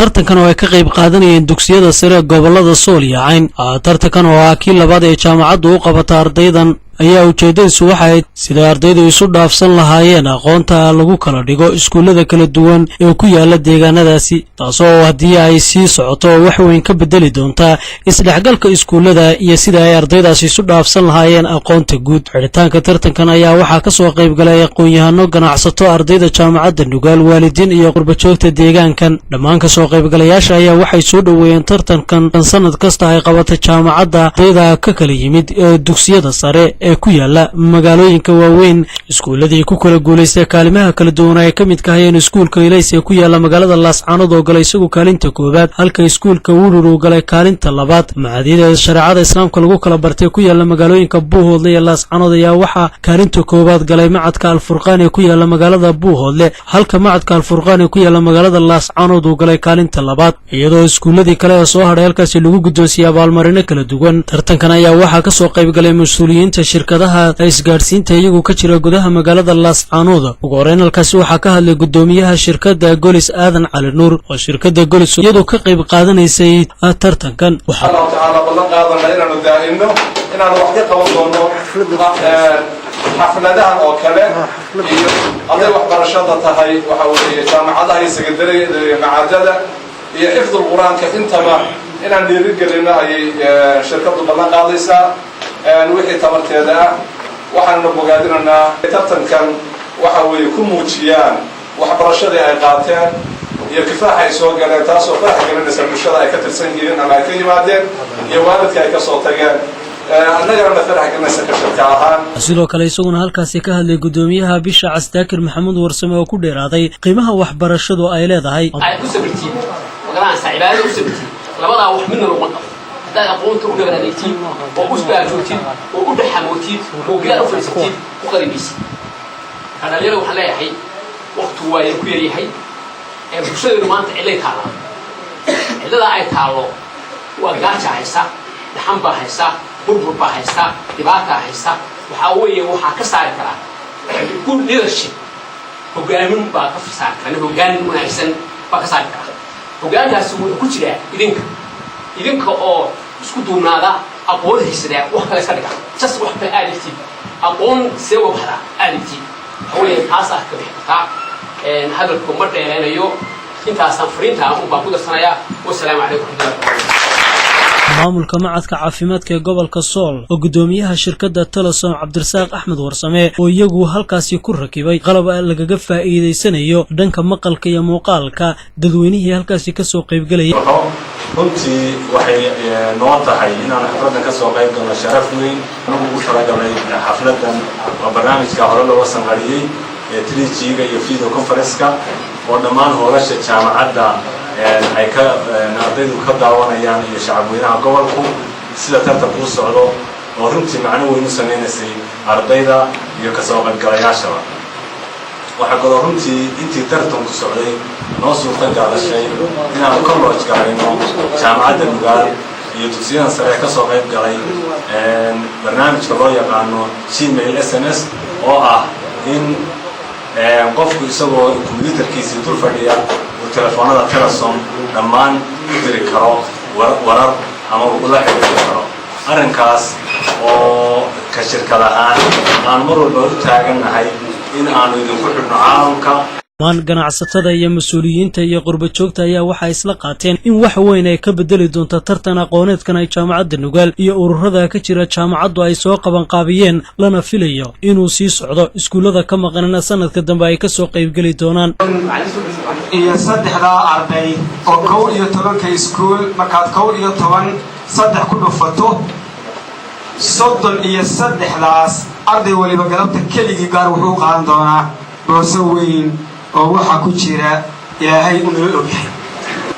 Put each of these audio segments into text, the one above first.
tartankan oo ay ka qayb qaadanayeen dugsiyada sare gobolada Sool iyo Cayn. Tartankan oo ah kii labaad ee jaamacaddu u qabatay ardaydan ayaa ujeedadiisu waxay sida ardaydu isu dhaafsan lahaayeen aqoonta lagu kala dhigo iskuulada kala duwan ee ku yaala deegaanadaasi, taasoo haddii ay sii socoto wax weyn ka bedeli doonta isdhexgalka iskuulada iyo sida ay ardaydaasi isu dhaafsan lahaayeen aqoonta guud. Xiritaanka tartankan ayaa waxaa ka soo qayb galay aqoon-yahano, ganacsato, ardayda jaamacadda Nugaal, waalidiin iyo qurbajoogta deegaankan. Dhammaan ka soo qaybgalayaasha ayaa waxay soo dhaweeyeen tartankan sanad kasta ay qabatay jaamacadda ardayda ka kala yimid dugsiyada sare ee ku yaala magaalooyinka waaweyn. Iskuuladii ku kala guuleystay kaalimaha kala duwan ay ka mid ka hayeen iskuulka Ilays ee ku yaala magaalada Laascaanood oo galay isagu kaalinta koowaad, halka iskuulka Wurur uu galay kaalinta labaad. Macaadiida shariicada islaamka lagu kala bartay ku yaala magaalooyinka Buuhoodle iyo Laascaanood ayaa waxaa kaalinta koowaad galay macadka Al-Furqaan ee ku yaala magaalada Buuhoodle, halka macadka Al-Furqaan ee ku yaala magaalada Laascaanood uu galay kaalinta labaad, iyadoo iskuuladii kale ee soo hadhay halkaasi lagu guddoonsiiyay abaalmarino kala duwan. Tartankan ayaa waxaa ka soo qayb galay mas'uuliyiinta shirkadaha isgaarsiinta iyagu ka jira gudaha magaalada Laascaanood. Ugu horeyn halkaasi waxaa ka hadlay gudoomiyaha shirkadda Golis Aadan Cali Nuur oo shirkadda Golis iyadoo ka qayb qaadanaysay tartankan. waxaan taala balan qaadanay inaanu daa'imno inaanu wax ka qaban doono xafladahan oo kale iyo aday waxbarashada tahay waxa weeye jaamacadaha iyo sekondariga iyo macaadada iyo xifdul quraanka intaba inaan dhiirigelino ayay shirkaddu balan qaadaysaa. wixii tabarteeda ah waxaanu bogaadinaynaa tartankan waxa weeye ku muujiyaan waxbarashadii ay qaateen iyo kifaaxa ay soo galeen, taasoo farax gelinaysa bulshada ay ka tirsan yihiin ama ay ka yimaadeen iyo waalidka ay ka soo tageen. annagana farax gelinaysa ka shirka ahaan. sidoo kale isaguna halkaasi ka hadlay gudoomiyaha Bisha Casdaakir Maxamuud Warsame oo ku dheeraaday qiimaha waxbarashadu ay leedahay. ay ku sabirtiin magalaan saacibaado u sabirtiin labada wax midna loo qabo dad aqoonta u dhawaanaytiin oo u isbaajoogtiin oo u dhaxamootiin oo gaar u fariistiin u qaribiis kana leeyahay waxa leeyahay waqtu waa ku yaryahay ee bulshadu maanta cilay taala cilada ay taalo waa gaaja haysa dhaxan baa haysa burbur baa haysa dibaataa haysa waxa weeye waxa ka saari kara good leadership hogaamin baa ka saari kara hogaamin wanaagsan baa ka saari kara hogaankaasi wuxuu ku jiraa idinka oo isku duubnaada aqoon haysada wax kale iska dhiga just wax kale aadiftii aqoon see waxda aadiftii haween taas ah ka bixita hadalku ma dheeraynayo intaasaan fariinta u baa ku darsanaya. Wassalaamu calaykum maamulka macadka caafimaadka ee gobolka Sool oo gudoomiyaha shirkadda Telesom Cabdirasaaq Axmed Warsame oo iyagu halkaasi ku rakibay qalab lagaga faa'iideysanayo dhanka maqalka iyo muuqaalka dadweynihii halkaasi ka soo qayb galay. runtii waxay noo tahay inaan xafladan ka soo qayb galno sharaf weyn. anagu ugu talagalay xafladan waa barnaamijka hore loo sanqariyay ee 3G-ga iyo video conference-ka oo dhammaan hoolasha jaamacadda ay ka ardaydu ka daawanayaan iyo shacabweynaha gobolku sida tartanku u socdo oo runtii macno weyn u sameynaysay ardayda iyo ka soo qaybgalayaashaba. waxaa kaloo runtii intii tartanku socday noo suurta gaadashay inaanu ka looj galayno jaamacadda Nugaal iyo dugsiyada sare ka soo qayb galay barnaamijka loo yaqaano Gmail SMS oo ah in qofku isagoo kombiyuutarkiisa dul fadhiya telefoonada Telesom dhammaan u diri karo warar ama uu la xiriiri karo. arrinkaas oo ka shirkad ahaan aan mar walba u taagannahay in aanu idinku xidhno caalamka. ganacsatada iyo mas'uuliyiinta iyo qurbajoogta ayaa waxa isla qaateen in wax weyn ay ka bedeli doonto tartan aqooneedkan ay jaamacadda Nugaal iyo ururada ka jira jaamacaddu ay soo qaban qaabiyeen lana filayo inuu sii socdo iskuulada ka maqanna sanadka dambe ay ka soo qayb gali doonaan. iyo saddexda arday oo 11 iskuul markaad 11 saddex ku dhufato 33daas arday waliba galabta keligii gaar wuxuu qaadan doonaa boorso weyn oo waxa ku jira ilaahay uu noo ogyahay.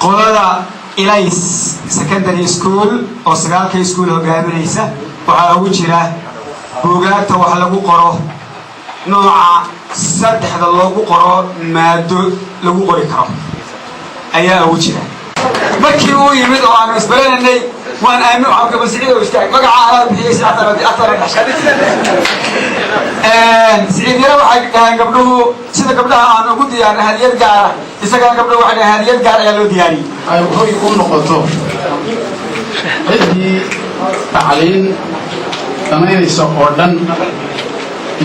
qolada Ilays Secondary School oo 9 iskuul hogaaminaysa waxa ugu jira buugaagta wax lagu qoro nooca saddexda loogu qoro maado lagu qori karo ayaa ugu jira. markii uu yimid oo aan isbaranay وأنا آمن وعبد سعيد واشتاق بقى على بيس أثر سعيد يروح قبله سيدا قبلها أنا قلت يعني هدية قارة إذا كان قبله واحد هدية قارة يلو دياري هو يكون نقطه عندي تعليم تمام يسقطن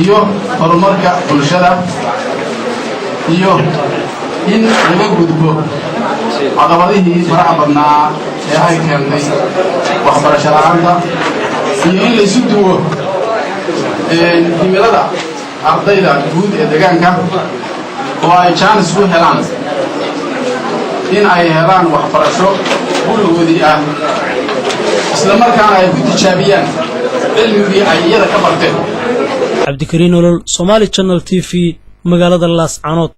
iyo horumarka bulshada iyo in laga gudbo caqabadihii faraha badnaa ee ay keentay waxbarasho la'aanta iyo in la isu duwo himilada ardayda guud ee deegaanka oo ay chance ku helaan in ay helaan waxbarasho gurigoodii ah isla markaana ay ku tijaabiyaan cilmigii ay iyada ka barteen cabdikariin olol Somali Channel TV magaalada Laascaanood